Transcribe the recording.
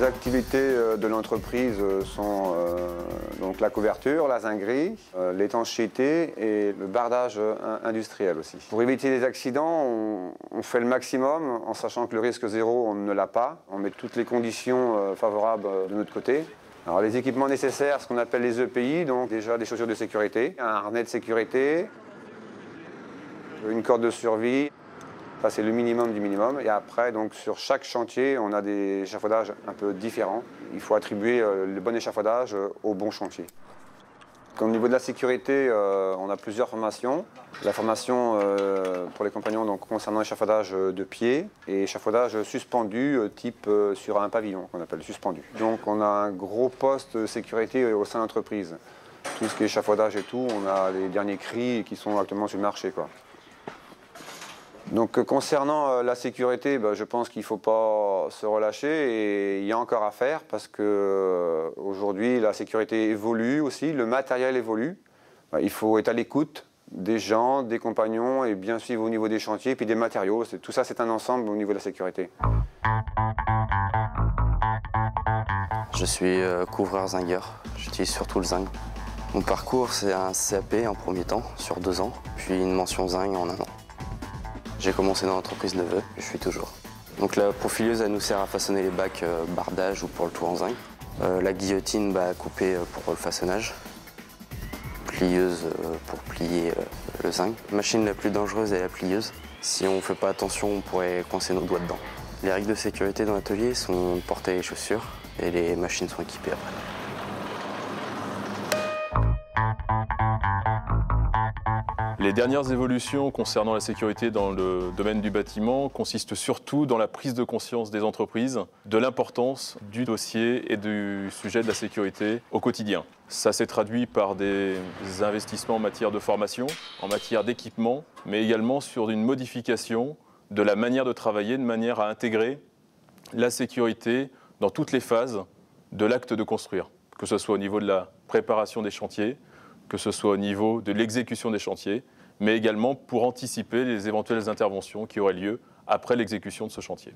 Les activités de l'entreprise sont donc la couverture, la zinguerie, l'étanchéité et le bardage industriel aussi. Pour éviter les accidents, on fait le maximum en sachant que le risque zéro, on ne l'a pas. On met toutes les conditions favorables de notre côté. Alors les équipements nécessaires, ce qu'on appelle les EPI, donc déjà des chaussures de sécurité, un harnais de sécurité, une corde de survie. Ça, c'est le minimum du minimum. Et après, donc, sur chaque chantier, on a des échafaudages un peu différents. Il faut attribuer le bon échafaudage au bon chantier. Au niveau de la sécurité, on a plusieurs formations. La formation pour les compagnons donc, concernant l'échafaudage de pied et échafaudage suspendu type sur un pavillon qu'on appelle suspendu. Donc on a un gros poste de sécurité au sein de l'entreprise. Tout ce qui est échafaudage et tout, on a les derniers cris qui sont actuellement sur le marché, quoi. Donc concernant la sécurité, je pense qu'il ne faut pas se relâcher et il y a encore à faire parce qu'aujourd'hui la sécurité évolue aussi, le matériel évolue. Il faut être à l'écoute des gens, des compagnons et bien suivre au niveau des chantiers et puis des matériaux. Tout ça c'est un ensemble au niveau de la sécurité. Je suis couvreur zingueur, j'utilise surtout le zinc. Mon parcours c'est un CAP en premier temps sur 2 ans, puis une mention zinc en 1 an. J'ai commencé dans l'entreprise Neveu, je suis toujours. Donc la profileuse, elle nous sert à façonner les bacs bardage ou pour le tout en zinc. La guillotine, à couper pour le façonnage. Plieuse pour plier le zinc. La machine la plus dangereuse est la plieuse. Si on ne fait pas attention, on pourrait coincer nos doigts dedans. Les règles de sécurité dans l'atelier sont de porter les chaussures et les machines sont équipées après. Les dernières évolutions concernant la sécurité dans le domaine du bâtiment consistent surtout dans la prise de conscience des entreprises de l'importance du dossier et du sujet de la sécurité au quotidien. Ça s'est traduit par des investissements en matière de formation, en matière d'équipement, mais également sur une modification de la manière de travailler, de manière à intégrer la sécurité dans toutes les phases de l'acte de construire, que ce soit au niveau de la préparation des chantiers, que ce soit au niveau de l'exécution des chantiers, mais également pour anticiper les éventuelles interventions qui auraient lieu après l'exécution de ce chantier.